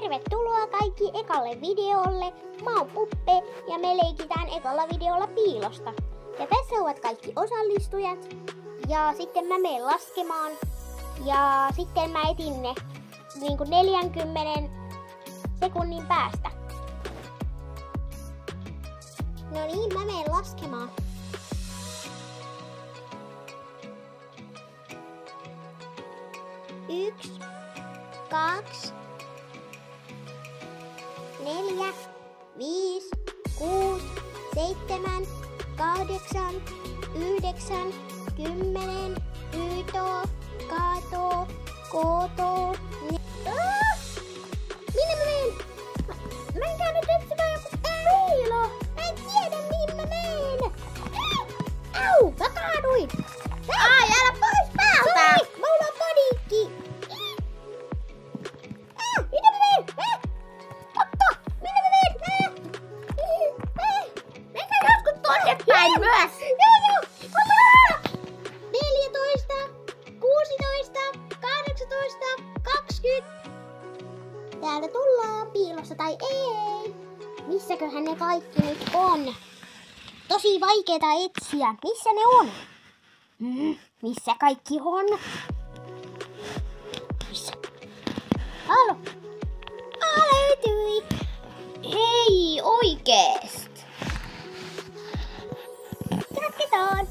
Tervetuloa kaikki ekalle videolle. Mä oon Puppe ja me leikitään ekalla videolla piilosta. Ja tässä ovat kaikki osallistujat. Ja sitten mä menen laskemaan. Ja sitten mä etin ne niin kuin 40 sekunnin päästä. No niin, mä menen laskemaan. 1, 2, 4, 5, 6, 7, 8, 9, 10, hyytoo, kaatoo, kootoo. Minne mä menen? Mä en käynyt etsimään joku piilo. Mä en tiedä mihin mä menen. Au, mä kaaduin. Ai, älä pois päältä. Sori, mulla on paniikki. Minne mä menen? Otto, minne mä menen? Mennään joskus tonne päin myös. Joo. 14, 16, 18, 20. Täältä tullaan piilossa tai ei. Missäköhän ne kaikki nyt on? Tosi vaikeeta etsiä. Missä ne on? Missä kaikki on? Missä? Halo? Löytyi. Hei, oikeesti. Jatketaan.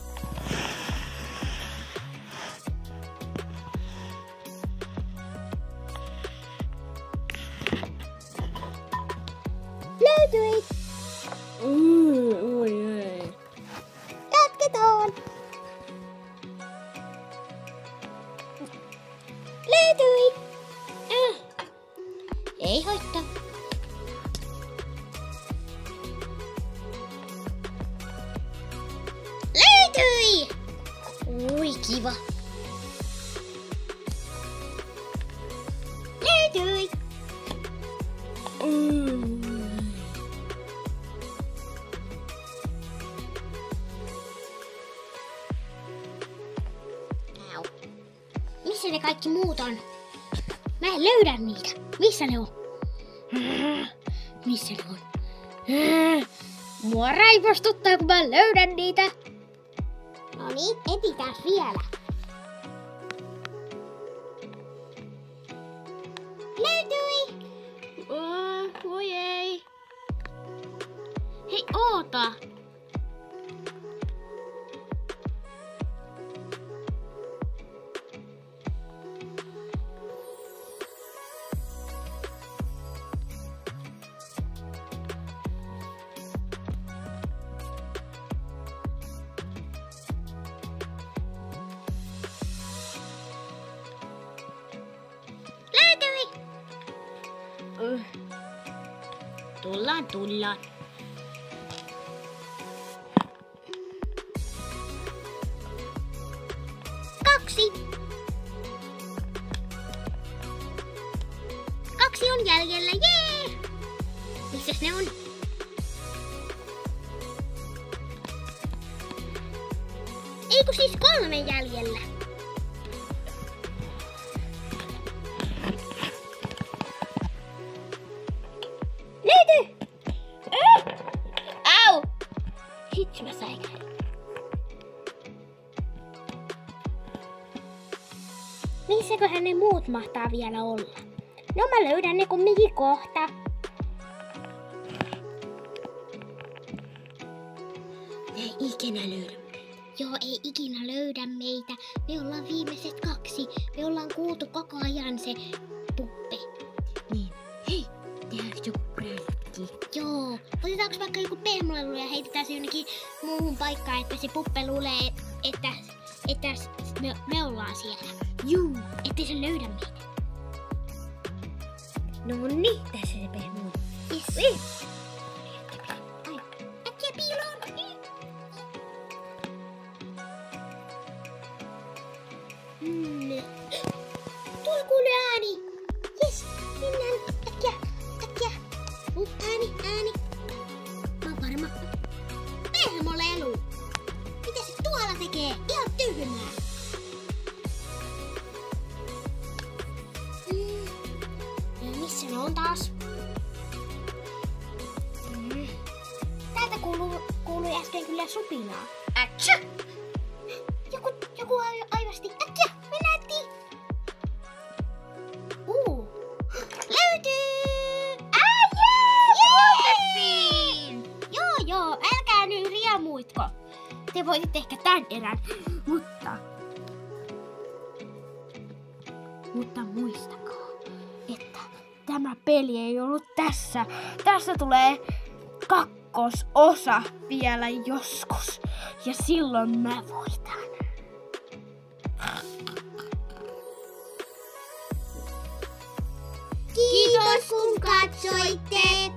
Löytyi. Oi. Jatketaan. Löytyi. Ei haittaa. Löytyi. Oi, kiva. Löytyi. Missä ne kaikki muut on? Mä en löydä niitä. Missä ne on? Missä ne on? Mua raivostuttaa, kun mä löydän niitä. No niin, etitään vielä. Löytyi! Voi ei. Hei, oota! Tullaan. Kaksi on jäljellä, jee! Missäs ne on? Eiku siis 3 jäljellä? Löytyi! Au! Hitsi mä säikäin. Missäköhän ne muut mahtaa vielä olla? No mä löydän ne kumminkin kohta. Ei ikinä löydä. Joo, ei ikinä löydä meitä. Me ollaan viimeiset 2. Me ollaan kuultu koko ajan se Puppe. Niin. Hei, tehdäänkö joku pränkki? Joo. Otetaanko vaikka joku pehmolelu ja heitetään se jonnekin muuhun paikkaan, että se Puppe luulee, että me ollaan siellä. Juu, ettei se löydä meitä. No niin, tässä se pehmolelu. Yes. Äkkiä piiloon. Tuolla kuulee ääni. Jes, mennään. Äkkiä. Ääni. Mä oon varma. Pehmolelu. Mitä se tuolla tekee? Ihan tyhmää. Missä ne on taas. Täältä kuului äsken kyllä supinaa. Ätsä! Joku aivasti. Ätsä! Venähti! Löytyy! Jee! Joo, älkää nyt riemuitko. Te voititte ehkä tän erän, mutta muistakaa, että tämä peli ei ollut tässä. Tässä tulee kakkososa vielä joskus. Ja silloin mä voitan. Kiitos kun katsoitte!